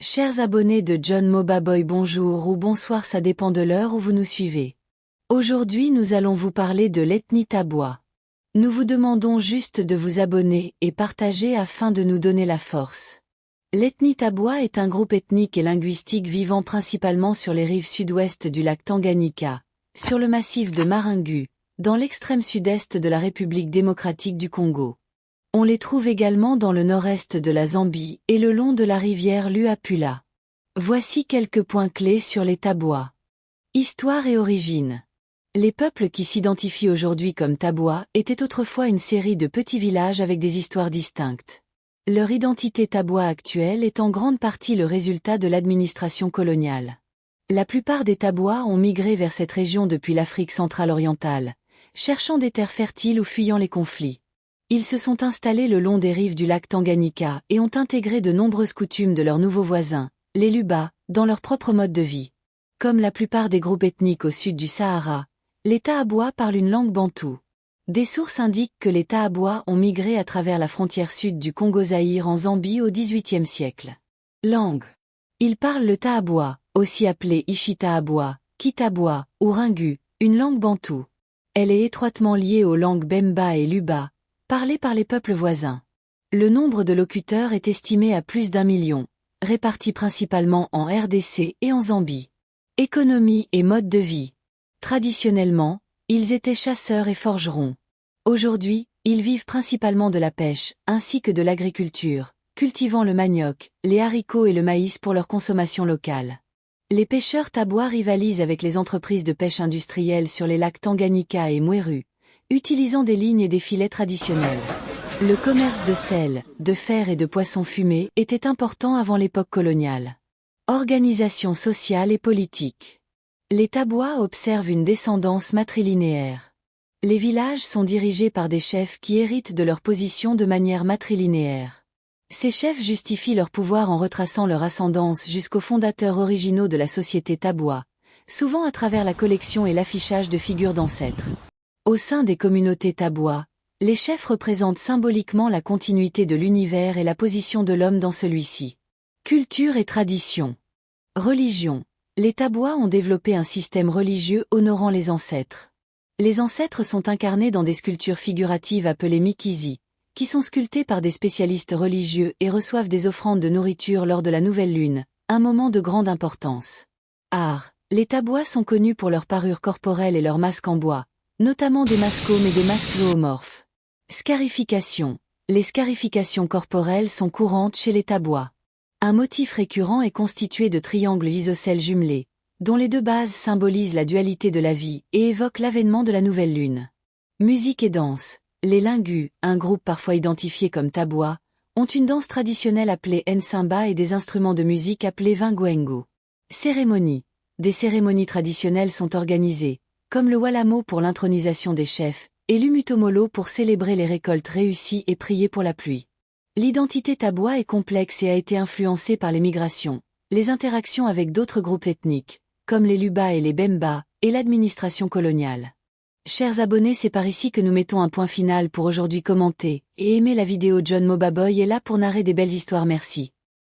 Chers abonnés de John Mobaboy, bonjour ou bonsoir, ça dépend de l'heure où vous nous suivez. Aujourd'hui nous allons vous parler de l'ethnie Taboua. Nous vous demandons juste de vous abonner et partager afin de nous donner la force. L'ethnie Taboua est un groupe ethnique et linguistique vivant principalement sur les rives sud-ouest du lac Tanganyika, sur le massif de Maringu, dans l'extrême sud-est de la République démocratique du Congo. On les trouve également dans le nord-est de la Zambie et le long de la rivière Luapula. Voici quelques points clés sur les Taboua. Histoire et origine. Les peuples qui s'identifient aujourd'hui comme Taboua étaient autrefois une série de petits villages avec des histoires distinctes. Leur identité Taboua actuelle est en grande partie le résultat de l'administration coloniale. La plupart des Taboua ont migré vers cette région depuis l'Afrique centrale orientale, cherchant des terres fertiles ou fuyant les conflits. Ils se sont installés le long des rives du lac Tanganyika et ont intégré de nombreuses coutumes de leurs nouveaux voisins, les Luba, dans leur propre mode de vie. Comme la plupart des groupes ethniques au sud du Sahara, les Taboua parlent une langue bantoue. Des sources indiquent que les Taboua ont migré à travers la frontière sud du Congo-Zaïre en Zambie au XVIIIe siècle. Langue. Ils parlent le Taboua, aussi appelé Ishi-Taboua, Kitaboua ou Ringu, une langue bantoue. Elle est étroitement liée aux langues Bemba et Luba, parlées par les peuples voisins. Le nombre de locuteurs est estimé à plus d'1 million, répartis principalement en RDC et en Zambie. Économie et mode de vie. Traditionnellement, ils étaient chasseurs et forgerons. Aujourd'hui, ils vivent principalement de la pêche, ainsi que de l'agriculture, cultivant le manioc, les haricots et le maïs pour leur consommation locale. Les pêcheurs Taboua rivalisent avec les entreprises de pêche industrielle sur les lacs Tanganyika et Mweru, utilisant des lignes et des filets traditionnels. Le commerce de sel, de fer et de poissons fumés était important avant l'époque coloniale. Organisation sociale et politique. Les Taboua observent une descendance matrilinéaire. Les villages sont dirigés par des chefs qui héritent de leur position de manière matrilinéaire. Ces chefs justifient leur pouvoir en retraçant leur ascendance jusqu'aux fondateurs originaux de la société Taboua, souvent à travers la collection et l'affichage de figures d'ancêtres. Au sein des communautés Taboua, les chefs représentent symboliquement la continuité de l'univers et la position de l'homme dans celui-ci. Culture et tradition. Religion. Les Taboua ont développé un système religieux honorant les ancêtres. Les ancêtres sont incarnés dans des sculptures figuratives appelées mikizi, qui sont sculptées par des spécialistes religieux et reçoivent des offrandes de nourriture lors de la nouvelle lune, un moment de grande importance. Art. Les Taboua sont connus pour leur parure corporelle et leurs masques en bois, notamment des mascomes et des masques zoomorphes. Scarification. Les scarifications corporelles sont courantes chez les Taboua. Un motif récurrent est constitué de triangles isocèles jumelés, dont les deux bases symbolisent la dualité de la vie et évoquent l'avènement de la nouvelle lune. Musique et danse. Les Lingus, un groupe parfois identifié comme Taboua, ont une danse traditionnelle appelée Nsimba et des instruments de musique appelés Vingwengu. Cérémonie. Des cérémonies traditionnelles sont organisées, comme le Walamo pour l'intronisation des chefs, et l'Umutomolo pour célébrer les récoltes réussies et prier pour la pluie. L'identité Taboua est complexe et a été influencée par les migrations, les interactions avec d'autres groupes ethniques, comme les Luba et les Bemba, et l'administration coloniale. Chers abonnés, c'est par ici que nous mettons un point final pour aujourd'hui. Commentez et aimez la vidéo. John Mobaboy est là pour narrer des belles histoires. Merci.